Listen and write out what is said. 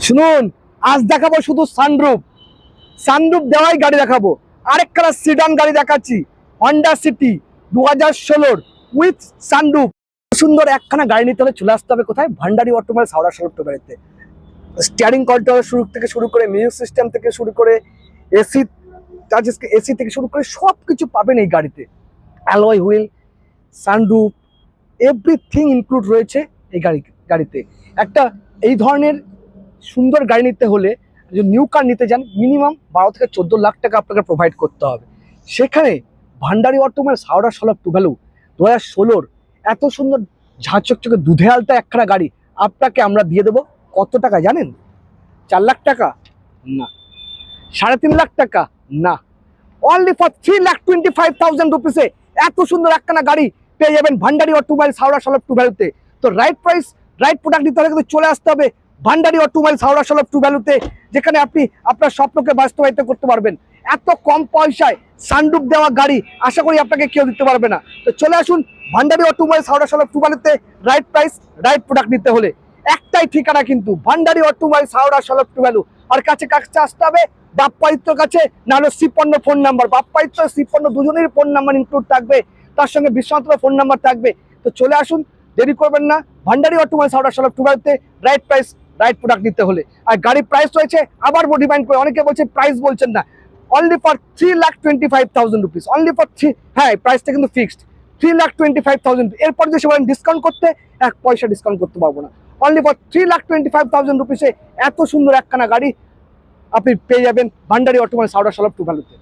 শুনুন, আজ দেখাবো শুধু সানরুফ। সানরুফ দেওয়াই গাড়ি দেখাবো। আরেক কালার সিডান গাড়ি দেখাচ্ছি, হন্ডা সিটি 2016 উইথ সানরুফ। সুন্দর একখানা গাড়ি নিতে হলে চলে আসতে হবে কোথায়? ভান্ডারি অটোমোবাইলস হাওড়া সড়ক বাড়িতে। স্টিয়ারিং কন্ট্রোল থেকে শুরু করে মিউজিক সিস্টেম থেকে শুরু করে এসি চার্জেস, এসি থেকে শুরু করে সব কিছু পাবেন এই গাড়িতে। Alloy wheel, sunroof, everything include রয়েছে এই গাড়িতে। একটা এই ধরনের সুন্দর গাড়ি নিতে হলে, যদি নিউ কার নিতে যান, মিনিমাম 12 থেকে 14 লাখ টাকা আপনাকে প্রোভাইড করতে হবে। সেখানে ভান্ডারি অটোমোবাইলস হাওড়া সড়ক টু ভ্যালু 2016 এত সুন্দর ঝাঁচকচকে দুধে আলতা একখানা গাড়ি আপনাকে আমরা দিয়ে দেবো। কত টাকা জানেন? 4 লাখ টাকা না, 3.5 লাখ টাকা না, অনলি ফর 3,25,000 রুপিসে এত সুন্দর একখানা গাড়ি পেয়ে যাবেন ভান্ডারি অটোমোবাইলস হাওড়া সড়ক টু ভ্যালুতে। তো রাইট প্রাইস, রাইট প্রোডাক্ট নিতে হলে কিন্তু চলে আসতে হবে ভান্ডারি অটোমোবাইলস হাওড়া সড়ক টু ভ্যালুতে, যেখানে আপনি আপনার স্বপ্নকে বাস্তবায়িত করতে পারবেন। এত কম পয়সায় সানরুফ দেওয়া গাড়ি আশা করি আপনাকে কেউ দিতে পারবে না। তো চলে আসুন ভান্ডারি অটোমোবাইলস হাওড়া সড়ক টু ভ্যালুতে। রাইট প্রাইস, রাইট প্রোডাক্ট নিতে হলে একটাই ঠিকানা কিন্তু ভান্ডারি অটোমোবাইলস হাওড়া সড়ক টু ভ্যালু। আর কাছে আসতে হবে বাপ্পাদিত্যর কাছে, না হলো শ্রীপন্ন ফোন নাম্বার। বাপ্পাদিত্য শ্রীপন্ন দুজনের ফোন নাম্বার ইনক্লুড থাকবে, তার সঙ্গে বিশ্বনাথের ফোন নাম্বার থাকবে। তো চলে আসুন, দেরি করবেন না, ভান্ডারি অটোমোবাইলস হাওড়া সড়ক টু ভ্যালুতে। রাইট প্রাইস, রাইট প্রোডাক্ট নিতে হলে। আর গাড়ির প্রাইস রয়েছে, আবার ডিমান্ড করে অনেকে বলছে প্রাইস বলছেন না, only for 3,25,000 rupees, only for হ্যাঁ প্রাইসটা কিন্তু ফিক্সড 3,25,000। এরপর যে সবাই ডিসকাউন্ট করতে, 1 পয়সা ডিসকাউন্ট করতে পারবো না। অনলি ফর 3,25,000 রুপিসে এত সুন্দর একখানা গাড়ি আপনি পেয়ে যাবেন ভান্ডারি অটোমোবাইলস হাওড়া সড়ক টু ভ্যালুতে।